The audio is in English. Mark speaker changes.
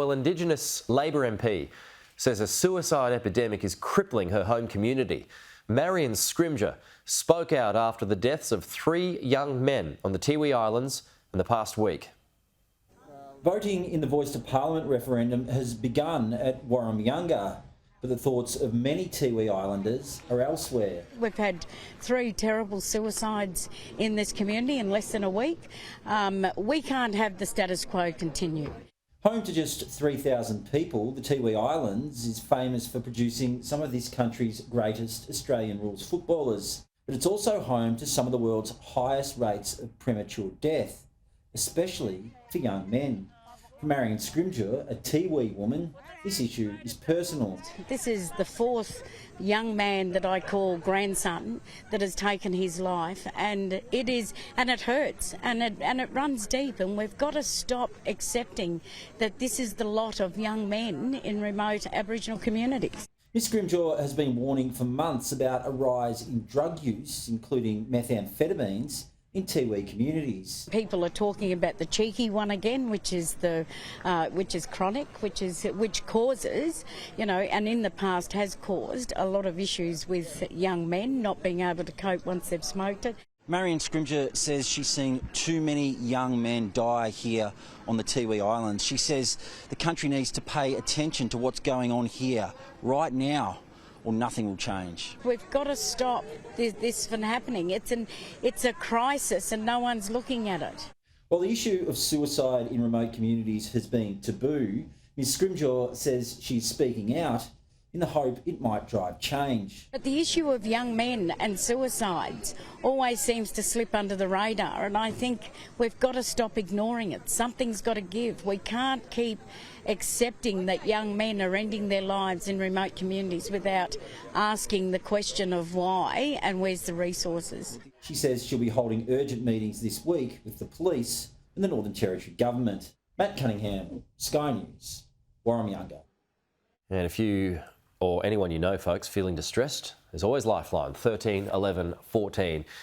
Speaker 1: Well, Indigenous Labor MP says a suicide epidemic is crippling her home community. Marion Scrymgour spoke out after the deaths of 3 young men on the Tiwi Islands in the past week.
Speaker 2: Voting in the Voice to Parliament referendum has begun at Warramyunga, but the thoughts of many Tiwi Islanders are elsewhere.
Speaker 3: We've had 3 terrible suicides in this community in less than a week. We can't have the status quo continue.
Speaker 2: Home to just 3,000 people, the Tiwi Islands is famous for producing some of this country's greatest Australian rules footballers. But it's also home to some of the world's highest rates of premature death, especially for young men. For Marion Scrymgour, a Tiwi woman, this issue is personal.
Speaker 3: This is the 4th young man that I call grandson that has taken his life, and it hurts and it runs deep, and we've got to stop accepting that this is the lot of young men in remote Aboriginal communities.
Speaker 2: Ms Scrymgour has been warning for months about a rise in drug use, including methamphetamines, in Tiwi communities.
Speaker 3: People are talking about the cheeky one again, which is Kronic, which causes, and in the past has caused a lot of issues with young men not being able to cope once they've smoked it.
Speaker 4: Marion Scrymgour says she's seeing too many young men die here on the Tiwi Islands. She says the country needs to pay attention to what's going on here right now, or nothing will change.
Speaker 3: We've got to stop this from happening. It's a crisis and no one's looking at it.
Speaker 2: While the issue of suicide in remote communities has been taboo, Ms Scrymgour says she's speaking out in the hope it might drive change.
Speaker 3: But the issue of young men and suicides always seems to slip under the radar, and I think we've got to stop ignoring it. Something's got to give. We can't keep accepting that young men are ending their lives in remote communities without asking the question of why and where's the resources.
Speaker 2: She says she'll be holding urgent meetings this week with the police and the Northern Territory Government. Matt Cunningham, Sky News, Warramyunga.
Speaker 1: And if you or anyone you know, folks, feeling distressed, there's always Lifeline, 13 11 14.